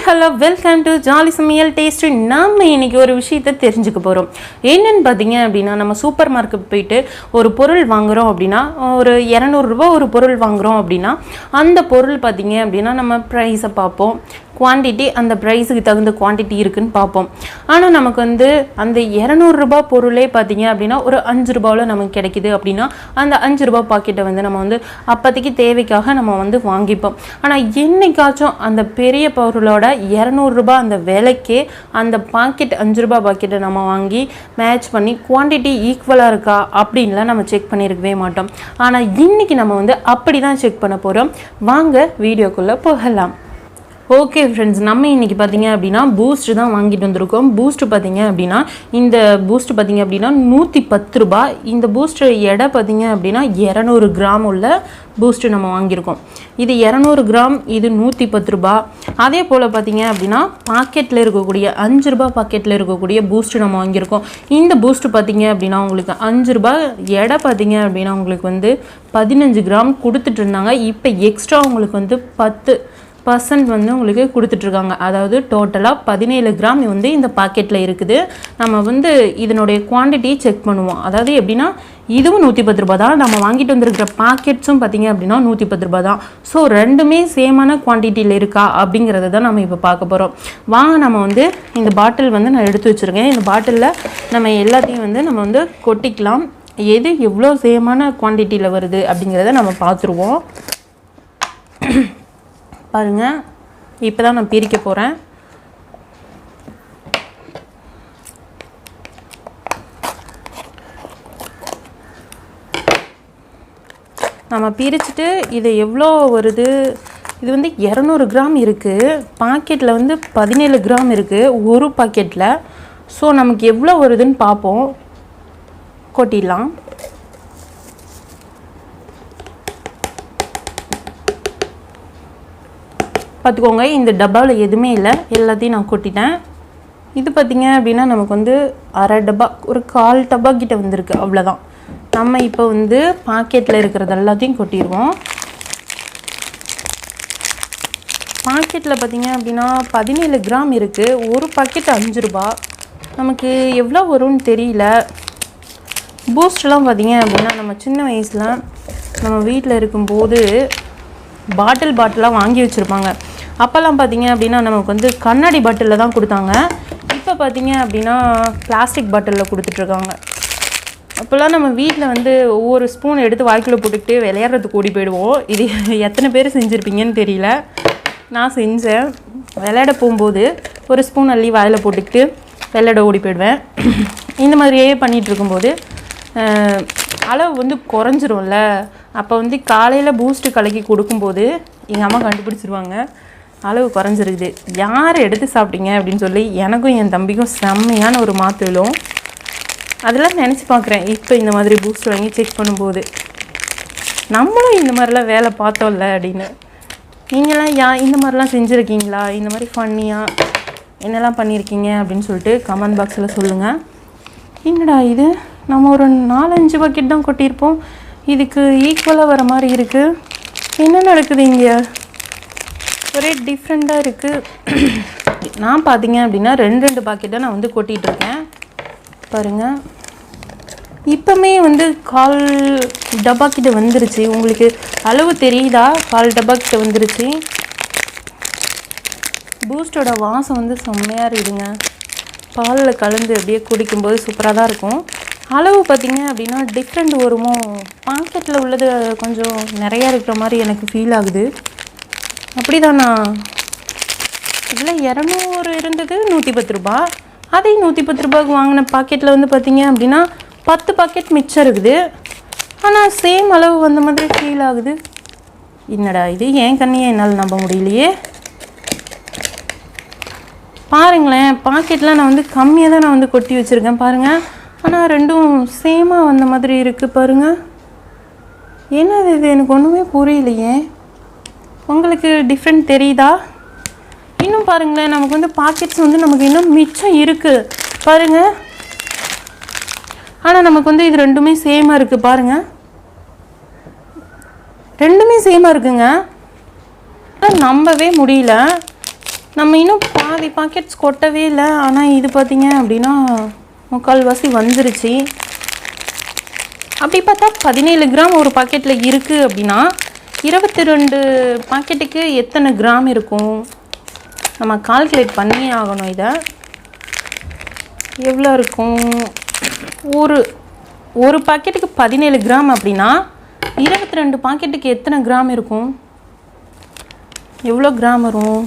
Hello welcome to jolly சமையல் taste. நம்ம இன்னைக்கு ஒரு விஷயத்தை தெரிஞ்சுக்க போகிறோம். என்னன்னு பார்த்தீங்க அப்படின்னா, நம்ம சூப்பர் மார்க்கெட் போயிட்டு ஒரு பொருள் வாங்குகிறோம் அப்படின்னா, ஒரு 200 ரூபா ஒரு பொருள் வாங்குகிறோம் அப்படின்னா, அந்த பொருள் பார்த்தீங்க அப்படின்னா நம்ம ப்ரைஸை பார்ப்போம், குவான்டிட்டி அந்த ப்ரைஸுக்கு தகுந்த குவான்டிட்டி இருக்குன்னு பார்ப்போம். ஆனால் நமக்கு வந்து அந்த 200 ரூபா பொருளே பார்த்தீங்க அப்படின்னா ஒரு 5 ரூபாவில் நமக்கு கிடைக்குது அப்படின்னா, அந்த 5 ரூபா பாக்கெட்டை வந்து நம்ம வந்து அப்போதைக்கு தேவைக்காக நம்ம வந்து வாங்கிப்போம். ஆனால் என்னைக்காச்சும் அந்த பெரிய பொருளோட 200 ரூபா அந்த விலைக்கே அந்த பாக்கெட் 5 ரூபா பாக்கெட்டை நம்ம வாங்கி மேட்ச் பண்ணி குவான்டிட்டி ஈக்குவலாக இருக்கா அப்படின்லாம் நம்ம செக் பண்ணியிருக்கவே மாட்டோம். ஆனால் இன்றைக்கி நம்ம வந்து அப்படி தான் செக் பண்ண போகிறோம். வாங்க வீடியோக்குள்ளே போகலாம். ஓகே ஃப்ரெண்ட்ஸ், நம்ம இன்றைக்கி பார்த்தீங்க அப்படின்னா பூஸ்ட் தான் வாங்கிட்டு வந்திருக்கோம். பூஸ்ட்டு பார்த்தீங்க அப்படின்னா இந்த பூஸ்ட் பார்த்தீங்க அப்படின்னா 110 ரூபா. இந்த பூஸ்ட் எடை பார்த்தீங்க அப்படின்னா 200 கிராம் உள்ள பூஸ்ட்டு நம்ம வாங்கியிருக்கோம். இது 200 கிராம், இது 110 ரூபா. அதே போல் பார்த்தீங்க அப்படின்னா பாக்கெட்டில் இருக்கக்கூடிய 5 ரூபா பாக்கெட்டில் இருக்கக்கூடிய பூஸ்ட்டு நம்ம வாங்கியிருக்கோம். இந்த பூஸ்ட்டு பார்த்தீங்க அப்படின்னா உங்களுக்கு 5 ரூபா, எடை பார்த்தீங்க அப்படின்னா உங்களுக்கு வந்து 15 கிராம் கொடுத்துட்டு இருந்தாங்க. இப்போ எக்ஸ்ட்ரா உங்களுக்கு வந்து 10% வந்து உங்களுக்கு கொடுத்துட்ருக்காங்க. அதாவது டோட்டலாக 17 கிராம் வந்து இந்த பாக்கெட்டில் இருக்குது. நம்ம வந்து இதனுடைய குவான்டிட்டியை செக் பண்ணுவோம். அதாவது எப்படின்னா இதுவும் 110 ரூபா தான், நம்ம வாங்கிட்டு வந்திருக்கிற பாக்கெட்ஸும் பார்த்திங்க அப்படின்னா 110 ரூபா தான். ஸோ ரெண்டுமே சேமான குவான்டிட்டியில் இருக்கா அப்படிங்கிறத தான் நம்ம இப்போ பார்க்க போகிறோம். வாங்க நம்ம வந்து இந்த பாட்டில் வந்து நான் எடுத்து வச்சுருக்கேன். இந்த பாட்டிலில் நம்ம எல்லாத்தையும் வந்து நம்ம வந்து கொட்டிக்கலாம். எது எவ்வளோ சேமான குவான்டிட்டியில் வருது அப்படிங்கிறத நம்ம பார்த்துருவோம். பாருங்கள், இப்போ தான் நான் பிரிக்க போகிறேன். நம்ம பிரிச்சுட்டு இது எவ்வளோ வருது, இது வந்து 200 கிராம் இருக்குது. பாக்கெட்டில் வந்து 17 கிராம் இருக்குது ஒரு பாக்கெட்டில். ஸோ நமக்கு எவ்வளோ வருதுன்னு பார்ப்போம். கொட்டிடலாம். பார்த்துக்கோங்க, இந்த டப்பாவில் எதுவுமே இல்லை, எல்லாத்தையும் நான் கொட்டிட்டேன். இது பார்த்திங்க அப்படின்னா நமக்கு வந்து அரை டப்பா, ஒரு 1/4 டப்பா கிட்ட வந்திருக்கு, அவ்வளோதான். நம்ம இப்போ வந்து பாக்கெட்டில் இருக்கிறது எல்லாத்தையும் கொட்டிடுவோம். பாக்கெட்டில் பார்த்திங்க அப்படின்னா 17 கிராம் இருக்குது. ஒரு பாக்கெட் 5 ரூபா. நமக்கு எவ்வளோ வரும்னு தெரியல. பூஸ்ட்லாம் பார்த்திங்க அப்படின்னா நம்ம சின்ன வயசில் நம்ம வீட்டில் இருக்கும்போது பாட்டிலாக வாங்கி வச்சுருப்பாங்க. அப்போல்லாம் பார்த்திங்க அப்படின்னா நமக்கு வந்து கண்ணாடி பாட்டிலில் தான் கொடுத்தாங்க. இப்போ பார்த்திங்க அப்படின்னா பிளாஸ்டிக் பாட்டிலில் கொடுத்துட்ருக்காங்க. அப்போல்லாம் நம்ம வீட்டில் வந்து ஒவ்வொரு ஸ்பூன் எடுத்து வாய்க்குள்ளே போட்டுக்கிட்டு விளையாடுறதுக்கு ஓடி போயிடுவோம். இது எத்தனை பேர் செஞ்சுருப்பீங்கன்னு தெரியல. நான் செஞ்சேன். விளையாட போகும்போது ஒரு ஸ்பூன் அள்ளி வாயில் போட்டுக்கிட்டு விளையாட ஓடி போயிடுவேன். இந்த மாதிரியே பண்ணிகிட்டு இருக்கும்போது அளவு வந்து குறைஞ்சிரும்ல. அப்போ வந்து காலையில் பூஸ்ட்டு கலக்கி கொடுக்கும்போது எங்கள் அம்மா கண்டுபிடிச்சிருவாங்க அளவு குறைஞ்சிருக்குது, யார் எடுத்து சாப்பிட்டீங்க அப்படின்னு சொல்லி எனக்கும் என் தம்பிக்கும் செம்மையான ஒரு மாற்று விழும். அதெல்லாம் நினச்சி பார்க்குறேன் இப்போ இந்த மாதிரி பூஸ்ட் வாங்கி செக் பண்ணும்போது. நம்மளும் இந்த மாதிரிலாம் வேலை பார்த்தோம்ல அப்படின்னு. நீங்களாம் இந்த மாதிரிலாம் செஞ்சுருக்கீங்களா? இந்த மாதிரி ஃபன்னியாக என்னெல்லாம் பண்ணியிருக்கீங்க அப்படின்னு சொல்லிட்டு கமெண்ட் பாக்ஸில் சொல்லுங்கள். என்னடா இது, நம்ம ஒரு 4-5 பக்கெட் தான் கொட்டியிருப்போம், இதுக்கு ஈக்குவலாக வர மாதிரி இருக்குது. என்ன நடக்குது இங்கே? ஒரே டிஃப்ரெண்ட்டாக இருக்குது. நான் பார்த்தீங்க அப்படின்னா 2 பாக்கெட்டை நான் வந்து கொட்டிகிட்ருக்கேன். பாருங்கள், இப்போமே வந்து 1/4 டப்பா கிட்ட வந்துருச்சு. உங்களுக்கு அளவு தெரியுதா? 1/4 டப்பா கிட்ட வந்துருச்சு. பூஸ்டோட வாசம் வந்து செம்மையாக இருக்குதுங்க. பாலில் கலந்து அப்படியே குடிக்கும்போது சூப்பராக தான் இருக்கும். அளவு பார்த்திங்க அப்படின்னா டிஃப்ரெண்ட் வருமோ, பாக்கெட்டில் உள்ளது கொஞ்சம் நிறையா இருக்கிற மாதிரி எனக்கு ஃபீல் ஆகுது. அப்படி தானா? இதில் 200 இருந்தது, 110 ரூபா. அதே 110 ரூபாய்க்கு வாங்கின பாக்கெட்டில் வந்து பார்த்திங்க அப்படின்னா 10 பாக்கெட் மிச்சம் இருக்குது. ஆனால் சேம் அளவு வந்த மாதிரி ஃபீல் ஆகுது. என்னடா இது, ஏன் கண்ணியை என்னால் நம்ப முடியலையே. பாருங்களேன், பாக்கெட்லாம் நான் வந்து கம்மியாக தான் நான் வந்து கொட்டி வச்சுருக்கேன் பாருங்கள். ஆனால் ரெண்டும் சேமாக வந்த மாதிரி இருக்குது பாருங்கள். என்னது இது, எனக்கு ஒன்றுமே புரியலையே. உங்களுக்கு டிஃப்ரெண்ட் தெரியுதா? இன்னும் பாருங்களேன், நமக்கு வந்து பாக்கெட்ஸ் வந்து நமக்கு இன்னும் மிச்சம் இருக்குது பாருங்கள். ஆனால் நமக்கு வந்து இது ரெண்டுமே சேமாக இருக்குது பாருங்கள். ரெண்டுமே சேமாக இருக்குங்க. நம்பவே முடியல. நம்ம இன்னும் பாதி பாக்கெட்ஸ் கொட்டவே இல்லை. ஆனால் இது பார்த்திங்க அப்படின்னா 3/4 வந்துருச்சு. அப்படி பார்த்தா 17 கிராம் ஒரு பாக்கெட்டில் இருக்குது அப்படின்னா 22 பாக்கெட்டுக்கு எத்தனை கிராம் இருக்கும்? நம்ம கால்குலேட் பண்ணியே ஆகணும். இதை எவ்வளோ இருக்கும்? ஒரு பாக்கெட்டுக்கு 17 கிராம் அப்படின்னா 22 பாக்கெட்டுக்கு எத்தனை கிராம் இருக்கும்? எவ்வளோ கிராம் வரும்?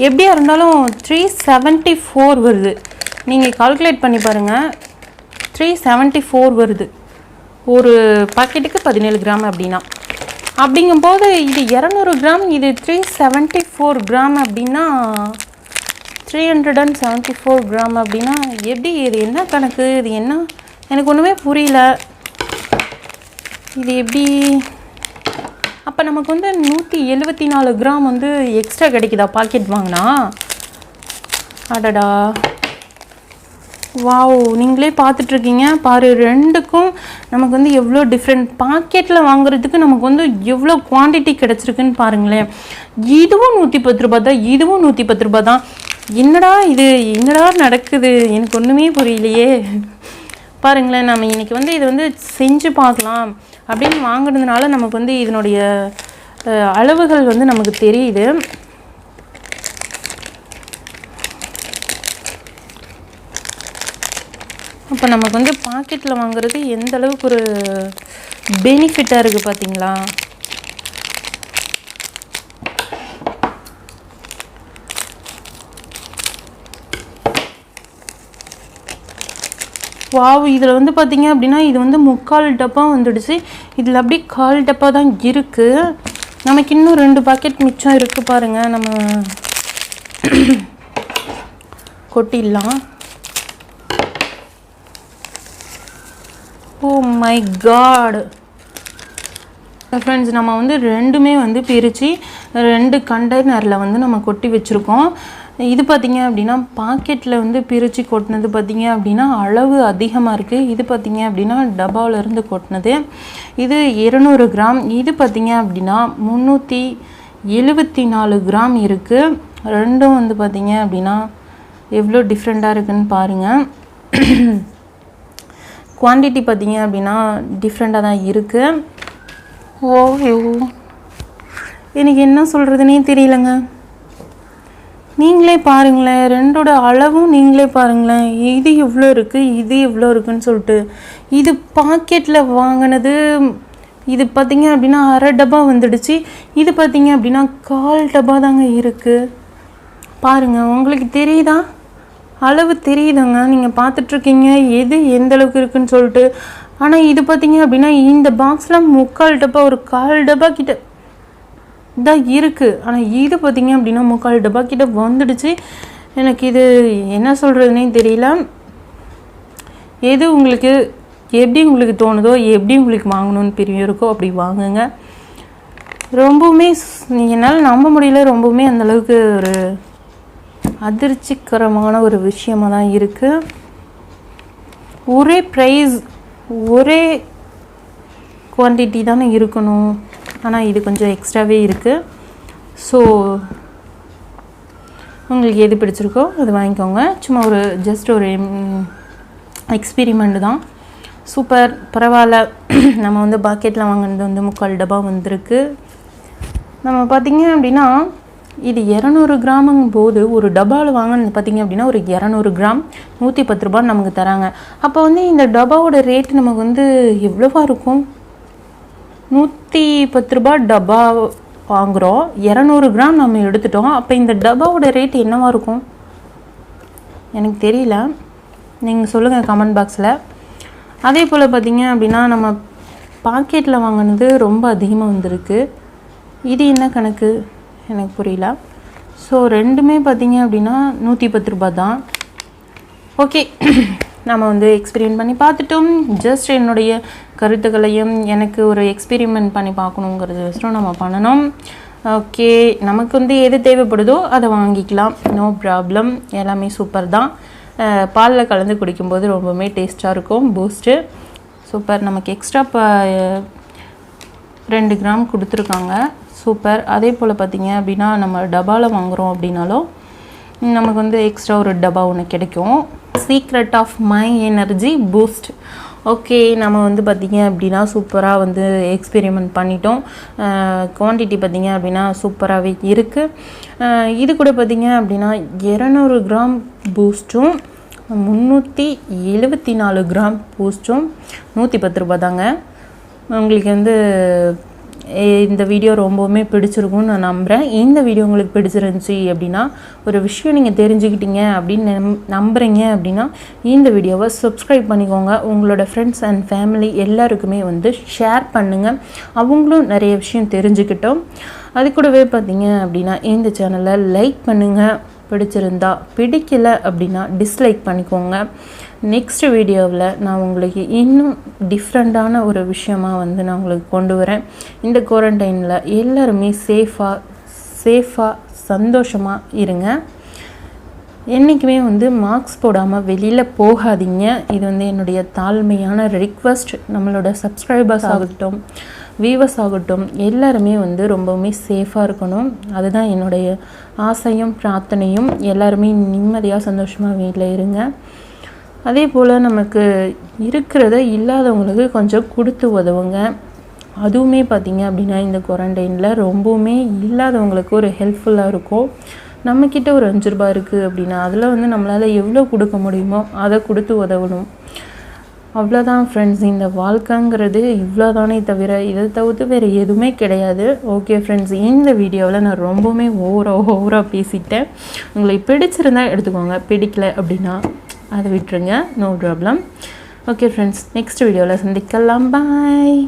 எப்படியா இருந்தாலும் 374 வருது. நீங்கள் கால்குலேட் பண்ணி பாருங்கள். 374 வருது ஒரு பாக்கெட்டுக்கு 17 கிராம் அப்படின்னா. அப்படிங்கும்போது இது 200 கிராம், இது 374 கிராம் அப்படின்னா 374 கிராம் அப்படின்னா எப்படி? இது என்ன கணக்கு? இது என்ன? எனக்கு ஒன்றுமே புரியல. இது எப்படி? அப்போ நமக்கு வந்து 174 கிராம் வந்து எக்ஸ்ட்ரா கிடைக்குதா பாக்கெட் வாங்கினா? அடடா, வாவ்! நீங்களே பார்த்துட்ருக்கீங்க பாரு, ரெண்டுக்கும் நமக்கு வந்து எவ்வளோ டிஃப்ரெண்ட். பாக்கெட்டில் வாங்குறதுக்கு நமக்கு வந்து எவ்வளோ குவான்டிட்டி கிடச்சிருக்குன்னு பாருங்களேன். இதுவும் 110 ரூபா தான், இதுவும் 110 ரூபா தான். என்னடா இது, என்னடா நடக்குது? எனக்கு ஒன்றுமே புரியலையே. பாருங்களேன், நம்ம இன்றைக்கி வந்து இதை வந்து செஞ்சு பார்க்கலாம் அப்படின்னு வாங்குறதுனால நமக்கு வந்து இதனுடைய அளவுகள் வந்து நமக்கு தெரியுது. அப்போ நமக்கு வந்து பாக்கெட்டில் வாங்குறது எந்த அளவுக்கு ஒரு பெனிஃபிட்டாக இருக்குது பார்த்தீங்களா? வாவ்! இதில் வந்து பார்த்தீங்க அப்படின்னா இது வந்து 3/4 டப்பா வந்துடுச்சு. இதில் அப்படியே 1/4 டப்பா தான் இருக்குது. நமக்கு இன்னும் 2 பாக்கெட் மிச்சம் இருக்குது பாருங்கள். நம்ம கொட்டிடலாம். ஓ மை காட் ஃப்ரெண்ட்ஸ், நம்ம வந்து ரெண்டுமே வந்து பிரித்து 2 கண்டெய்னரில் வந்து நம்ம கொட்டி வச்சுருக்கோம். இது பார்த்திங்க அப்படின்னா பாக்கெட்டில் வந்து பிரித்து கொட்டினது பார்த்திங்க அப்படின்னா அளவு அதிகமாக இருக்குது. இது பார்த்திங்க அப்படின்னா டப்பாவிலேருந்து கொட்டினது. இது 200 கிராம். இது பார்த்திங்க அப்படின்னா 374 கிராம் இருக்குது. ரெண்டும் வந்து பார்த்திங்க அப்படின்னா எவ்வளோ டிஃப்ரெண்ட்டாக இருக்குதுன்னு பாருங்கள். குவான்டிட்டி பார்த்திங்க அப்படின்னா டிஃப்ரெண்ட்டாக தான் இருக்குது. ஓஹோ, எனக்கு என்ன சொல்கிறதுனே தெரியலங்க. நீங்களே பாருங்களேன், ரெண்டோட அளவும் நீங்களே பாருங்களேன். இது எவ்வளோ இருக்குது, இது எவ்வளோ இருக்குதுன்னு சொல்லிட்டு. இது பாக்கெட்டில் வாங்கினது. இது பார்த்திங்க அப்படின்னா 1/2 டப்பா வந்துடுச்சு. இது பார்த்திங்க அப்படின்னா 1/4 டப்பா தாங்க இருக்குது. பாருங்கள், உங்களுக்கு தெரியுதா? அளவு தெரியுதாங்க? நீங்கள் பார்த்துட்ருக்கீங்க எது எந்த அளவுக்கு இருக்குதுன்னு சொல்லிட்டு. ஆனால் இது பார்த்திங்க அப்படின்னா இந்த பாக்ஸில் 3/4 டப்பா, ஒரு 1/4 டப்பா கிட்ட தான் இருக்குது. ஆனால் இது பார்த்திங்க அப்படின்னா 3/4 டப்பா கிட்ட வந்துடுச்சு. எனக்கு இது என்ன சொல்கிறதுனே தெரியல. எது உங்களுக்கு எப்படி உங்களுக்கு தோணுதோ, எப்படி உங்களுக்கு வாங்கணும்னு பிரியம் இருக்கோ அப்படி வாங்குங்க. ரொம்பவுமே என்னால் நம்ப முடியல. ரொம்பவுமே அந்தளவுக்கு ஒரு அதிர்ச்சிகரமான ஒரு விஷயமாக தான் இருக்குது. ஒரே ப்ரைஸ், ஒரே குவான்டிட்டி தானே இருக்கணும். ஆனால் இது கொஞ்சம் எக்ஸ்ட்ராவே இருக்குது. ஸோ உங்களுக்கு எது பிடிச்சிருக்கோ அது வாங்கிக்கோங்க. சும்மா ஒரு ஜஸ்ட் ஒரு எக்ஸ்பெரிமெண்ட் தான். சூப்பர், பரவாயில்ல. நம்ம வந்து பாக்கெட்டில் வாங்கினது வந்து 3/4 டப்பா வந்திருக்கு. நம்ம பார்த்திங்க அப்படின்னா இது 200 கிராமுங்கும் போது ஒரு டப்பாவில் வாங்கினது பார்த்திங்க அப்படின்னா ஒரு 200 கிராம் 110 ரூபா நமக்கு தராங்க. அப்போ வந்து இந்த டப்பாவோட ரேட்டு நமக்கு வந்து எவ்வளோவா இருக்கும்? 110 ரூபா டப்பா வாங்குகிறோம், 200 கிராம் நம்ம எடுத்துட்டோம். அப்போ இந்த டப்பாவோட ரேட் என்னவாக இருக்கும்? எனக்கு தெரியல, நீங்கள் சொல்லுங்கள் கமெண்ட் பாக்ஸில். அதே போல் பார்த்திங்க அப்படின்னா நம்ம பாக்கெட்டில் வாங்கினது ரொம்ப அதிகமாக வந்திருக்கு. இது என்ன கணக்கு எனக்கு புரியல. ஸோ ரெண்டுமே பார்த்திங்க அப்படின்னா 110 ரூபா தான். ஓகே, நம்ம வந்து எக்ஸ்பெரிமெண்ட் பண்ணி பார்த்துட்டோம். ஜஸ்ட் என்னுடைய கருத்துக்களையும் எனக்கு ஒரு எக்ஸ்பெரிமெண்ட் பண்ணி பார்க்கணுங்கிறது வச்சும் நம்ம பண்ணணும். ஓகே, நமக்கு வந்து எது தேவைப்படுதோ அதை வாங்கிக்கலாம், நோ ப்ராப்ளம். எல்லாமே சூப்பர் தான். பாலில் கலந்து குடிக்கும்போது ரொம்பவுமே டேஸ்ட்டாக இருக்கும். Boost super. நமக்கு எக்ஸ்ட்ரா 2 கிராம் கொடுத்துருக்காங்க. சூப்பர். அதே போல் பார்த்தீங்க அப்படின்னா நம்ம டப்பாவில் வாங்குகிறோம் அப்படின்னாலும் நமக்கு வந்து எக்ஸ்ட்ரா ஒரு டப்பா ஒன்று கிடைக்கும். Secret of my energy boost. Okay, நம்ம வந்து பார்த்திங்க அப்படின்னா சூப்பராக வந்து எக்ஸ்பெரிமெண்ட் பண்ணிட்டோம். குவான்டிட்டி பார்த்திங்க அப்படின்னா சூப்பராகவே இருக்குது. இது கூட பார்த்திங்க அப்படின்னா 200 கிராம் பூஸ்ட்டும் 374 கிராம் பூஸ்ட்டும் 110 ரூபா தாங்க. உங்களுக்கு வந்து இந்த வீடியோ ரொம்பவுமே பிடிச்சிருக்கும்னு நான் நம்புகிறேன். இந்த வீடியோ உங்களுக்கு பிடிச்சிருந்துச்சி அப்படின்னா, ஒரு விஷயம் நீங்கள் தெரிஞ்சுக்கிட்டீங்க அப்படின்னு நம்புகிறீங்க அப்படின்னா இந்த வீடியோவை சப்ஸ்கிரைப் பண்ணிக்கோங்க. உங்களோட ஃப்ரெண்ட்ஸ் அண்ட் ஃபேமிலி எல்லாருக்குமே வந்து ஷேர் பண்ணுங்கள். அவங்களும் நிறைய விஷயம் தெரிஞ்சுக்கிட்டோம். அது கூடவே பார்த்தீங்க அப்படின்னா இந்த சேனலை லைக் பண்ணுங்கள். பிடிச்சிருந்தா, பிடிக்கலை அப்படின்னா டிஸ்லைக் பண்ணிக்கோங்க. நெக்ஸ்ட் வீடியோவில் நான் உங்களுக்கு இன்னும் டிஃப்ரெண்ட்டான ஒரு விஷயமாக வந்து நான் உங்களுக்கு கொண்டு வரேன். இந்த குவாரண்டைனில் எல்லாருமே சேஃபாக சந்தோஷமாக இருங்க. என்றைக்குமே வந்து மாஸ்க் போடாமல் வெளியில் போகாதீங்க. இது வந்து என்னுடைய தாழ்மையான ரிக்வெஸ்ட். நம்மளோட சப்ஸ்கிரைபர்ஸ் ஆகட்டும், வியூவர்ஸ் ஆகட்டும், எல்லாருமே வந்து ரொம்பவுமே சேஃபாக இருக்கணும். அதுதான் என்னுடைய ஆசையும் பிரார்த்தனையும். எல்லாருமே நிம்மதியாக சந்தோஷமாக வீட்டில் இருங்க. அதே போல் நமக்கு இருக்கிறத இல்லாதவங்களுக்கு கொஞ்சம் கொடுத்து உதவுங்க. அதுவுமே பார்த்திங்க அப்படின்னா இந்த குவாரண்டைனில் ரொம்பவுமே இல்லாதவங்களுக்கு ஒரு ஹெல்ப்ஃபுல்லாக இருக்கும். நம்மக்கிட்ட ஒரு 5 ரூபா இருக்குது அப்படின்னா அதில் வந்து நம்மளால் எவ்வளோ கொடுக்க முடியுமோ அதை கொடுத்து உதவணும். அவ்வளோதான் ஃப்ரெண்ட்ஸ். இந்த வாழ்க்கைங்கிறது இவ்வளோதானே தவிர இதை தவிர்த்து வேறு எதுவுமே கிடையாது. ஓகே ஃப்ரெண்ட்ஸ், இந்த வீடியோவில் நான் ரொம்பவுமே ஓவராக பேசிட்டேன். உங்களுக்கு பிடிச்சிருந்தா எடுத்துக்கோங்க, பிடிக்கல அப்படின்னா அதை விட்டுருங்க, no problem. Okay friends, next வீடியோவில் சந்திக்கலாம். பாய்.